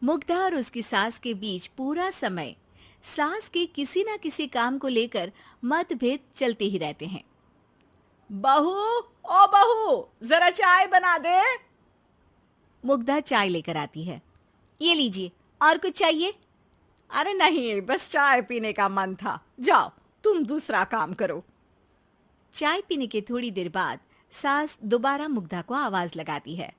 मुग्धा और उसकी सास के बीच पूरा समय सास के किसी न किसी काम को लेकर मतभेद चलते ही रहते हैं। बहू, ओ बहू, जरा चाय बना दे। मुग्धा चाय लेकर आती है। ये लीजिए, और कुछ चाहिए? अरे नहीं, बस चाय पीने का मन था। जाओ, तुम दूसरा काम करो। चाय पीने के थोड़ी देर बाद सास दोबारा मुग्धा को आवाज लगाती है।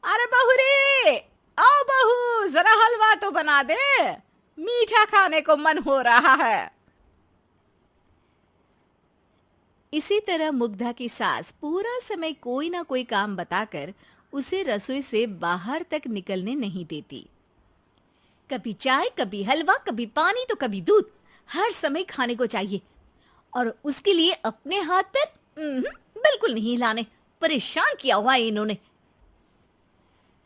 अरे बहू रे, आओ बहू, जरा हलवा तो बना दे, मीठा खाने को मन हो रहा है। इसी तरह मुग्धा की सास पूरा समय कोई ना कोई काम बताकर उसे रसोई से बाहर तक निकलने नहीं देती। कभी चाय, कभी हलवा, कभी पानी तो कभी दूध, हर समय खाने को चाहिए और उसके लिए अपने हाथ पैर बिल्कुल नहीं हिलाने। परेशान किया हुआ है इन्होंने।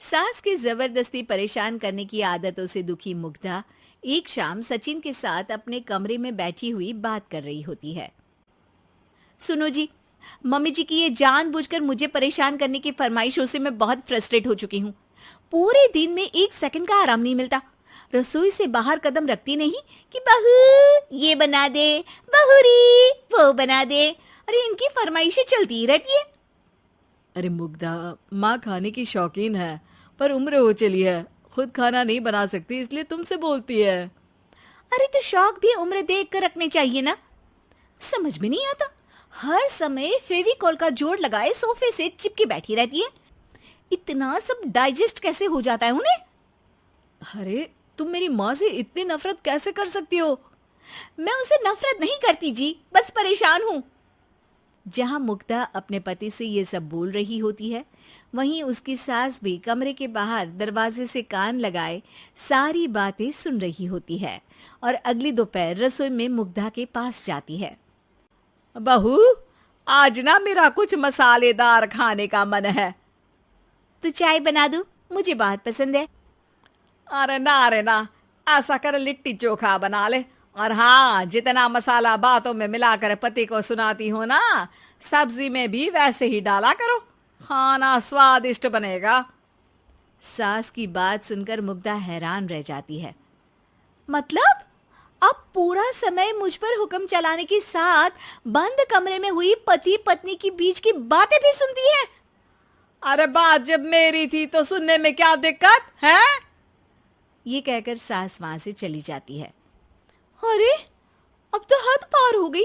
सास की जबरदस्ती परेशान करने की आदतों से दुखी मुग्धा एक शाम सचिन के साथ अपने कमरे में बैठी हुई बात कर रही होती है। सुनो जी, मम्मी जी की ये जानबूझकर मुझे परेशान करने की फरमाइशों से मैं बहुत फ्रस्ट्रेट हो चुकी हूँ। पूरे दिन में एक सेकंड का आराम नहीं मिलता। रसोई से बाहर कदम रखती नहीं कि बहू ये बना दे, बहुरी वो बना दे। अरे इनकी फरमाइशें चलती ही रहती है। अरे मुग्धा, माँ खाने की शौकीन है, पर उम्र हो चली है, खुद खाना नहीं बना सकती, इसलिए तुमसे बोलती है। अरे तो शौक भी उम्र देख कर रखने चाहिए ना। समझ में नहीं आता, हर समय फेविकॉल का जोड़ लगाए सोफे से चिपके बैठी रहती है। इतना सब डाइजेस्ट कैसे हो जाता है उन्हें? अरे तुम मेरी माँ से इतनी नफरत कैसे कर सकती हो? मैं उसे नफरत नहीं करती जी, बस परेशान हूँ। जहां मुग्धा अपने पति से ये सब बोल रही होती है, वहीं उसकी सास भी कमरे के बाहर दरवाजे से कान लगाए सारी बातें सुन रही होती है और अगली दोपहर रसोई में मुग्धा के पास जाती है। बहू, आज ना मेरा कुछ मसालेदार खाने का मन है। तो चाय बना दूं? मुझे बहुत पसंद है। अरे ना, ऐसा कर लिट्टी चोखा बना ले। और हाँ, जितना मसाला बातों में मिलाकर पति को सुनाती हो ना, सब्जी में भी वैसे ही डाला करो, खाना स्वादिष्ट बनेगा। सास की बात सुनकर मुग्धा हैरान रह जाती है। मतलब अब पूरा समय मुझ पर हुक्म चलाने के साथ बंद कमरे में हुई पति पत्नी की बीच की बातें भी सुनती है? अरे बात जब मेरी थी तो सुनने में क्या दिक्कत है? ये कहकर सास वहां से चली जाती है। अरे अब तो हद पार हो गई।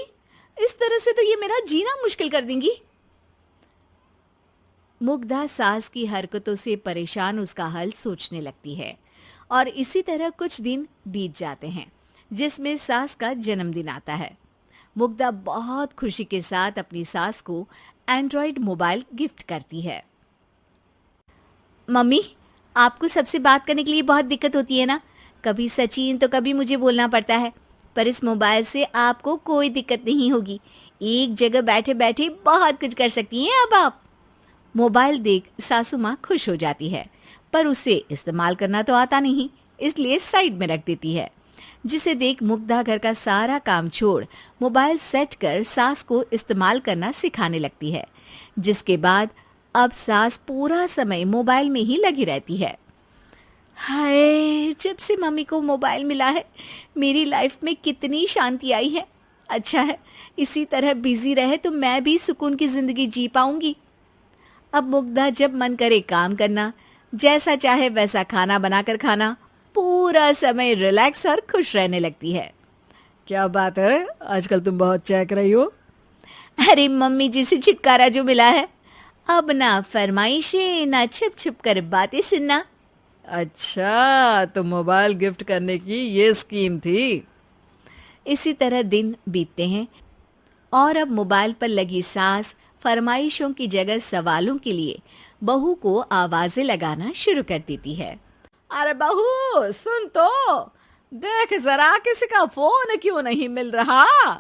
इस तरह से तो ये मेरा जीना मुश्किल कर देंगी। मुग्धा सास की हरकतों से परेशान उसका हल सोचने लगती है और इसी तरह कुछ दिन बीत जाते हैं, जिसमें सास का जन्मदिन आता है। मुग्धा बहुत खुशी के साथ अपनी सास को एंड्रॉइड मोबाइल गिफ्ट करती है। मम्मी, आपको सबसे बात करने के लिए बहुत दिक्कत होती है ना? कभी सचिन तो कभी मुझे बोलना पड़ता है, पर इस मोबाइल से आपको कोई दिक्कत नहीं होगी। एक जगह बैठे बैठे बहुत कुछ कर सकती हैं अब आप। मोबाइल देख सासू माँ खुश हो जाती है, पर उसे इस्तेमाल करना तो आता नहीं, इसलिए साइड में रख देती है। जिसे देख मुग्धा घर का सारा काम छोड़ मोबाइल सेट कर सास को इस्तेमाल करना सिखाने लगती है, जिसके बाद अब सास पूरा समय मोबाइल में ही लगी रहती है। हाय, जब से मम्मी को मोबाइल मिला है मेरी लाइफ में कितनी शांति आई है। अच्छा है, इसी तरह बिजी रहे तो मैं भी सुकून की जिंदगी जी पाऊंगी। अब मुग्धा जब मन करे काम करना, जैसा चाहे वैसा खाना बनाकर खाना, पूरा समय रिलैक्स और खुश रहने लगती है। क्या बात है, आजकल तुम बहुत चहक रही हो। अरे मम्मी जी से छुटकारा जो मिला है, अब ना फरमाइशें ना छुप छुप कर बातें सुनना। अच्छा, तो मोबाइल गिफ्ट करने की ये स्कीम थी। इसी तरह दिन बीतते हैं और अब मोबाइल पर लगी सास फरमाइशों की जगह सवालों के लिए बहू को आवाजें लगाना शुरू कर देती है। अरे बहू सुन तो, देख जरा किसी का फोन क्यों नहीं मिल रहा?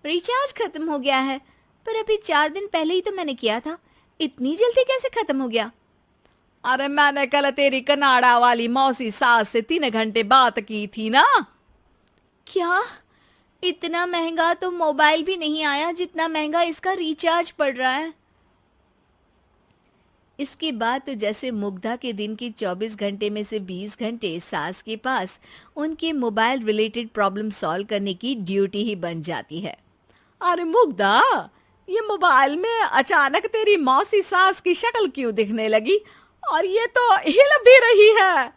रिचार्ज खत्म हो गया है, पर अभी 4 दिन पहले ही तो मैंने किया था। इतनी जल्दी कैसे खत्म हो गया? अरे मैंने कल तेरी कनाडा वाली मौसी सास से 3 घंटे बात की थी ना। क्या? इतना महंगा तो मोबाइल भी नहीं आया जितना महंगा इसका रिचार्ज पड़ रहा है। इसके बाद तो जैसे मुग्धा के दिन के 24 घंटे में से 20 घंटे सास के पास उनके मोबाइल रिलेटेड प्रॉब्लम सॉल्व करने की ड्यूटी ही बन जाती है। अरे मुग्धा, ये मोबाइल में अचानक तेरी मौसी सास की शक्ल क्यों दिखने लगी? और ये तो हिल भी रही है।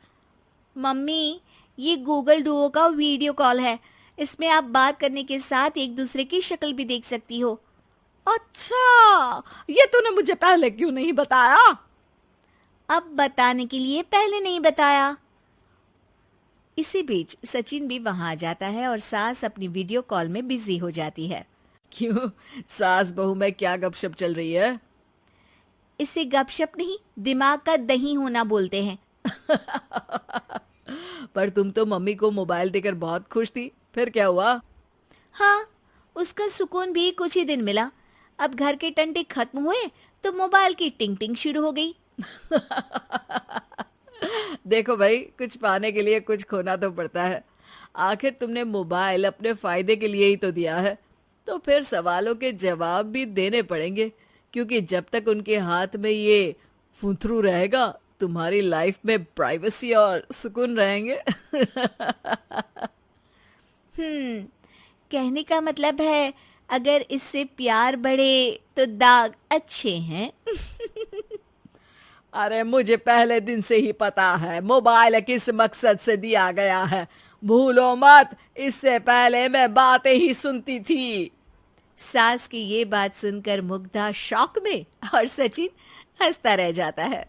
मम्मी, ये गूगल डुओ का वीडियो कॉल है। इसमें आप बात करने के साथ एक दूसरे की शक्ल भी देख सकती हो। अच्छा, ये तूने मुझे पहले क्यों नहीं बताया? अब बताने के लिए पहले नहीं बताया। इसी बीच सचिन भी वहां आ जाता है और सास अपनी वीडियो कॉल में बिजी हो जाती है। क्यों, सास बहू में क्या गपशप चल रही है? इसे गपशप नहीं, दिमाग का दही होना बोलते हैं। पर तुम तो मम्मी को मोबाइल देकर बहुत खुश थी, फिर क्या हुआ? हाँ, उसका सुकून भी कुछ ही दिन मिला। अब घर के टंटे खत्म हुए तो मोबाइल की टिंग टिंग शुरू हो गई। देखो भाई, कुछ पाने के लिए कुछ खोना तो पड़ता है। आखिर तुमने मोबाइल अपने फायदे के लिए ही तो दिया है, तो फिर सवालों के जवाब भी देने पड़ेंगे, क्योंकि जब तक उनके हाथ में ये फुंथरू रहेगा, तुम्हारी लाइफ में प्राइवेसी और सुकून रहेंगे। कहने का मतलब है अगर इससे प्यार बढ़े तो दाग अच्छे हैं। अरे मुझे पहले दिन से ही पता है मोबाइल किस मकसद से दिया गया है। भूलो मत, इससे पहले मैं बातें ही सुनती थी। सास की ये बात सुनकर मुग्धा शॉक में और सचिन हंसता रह जाता है।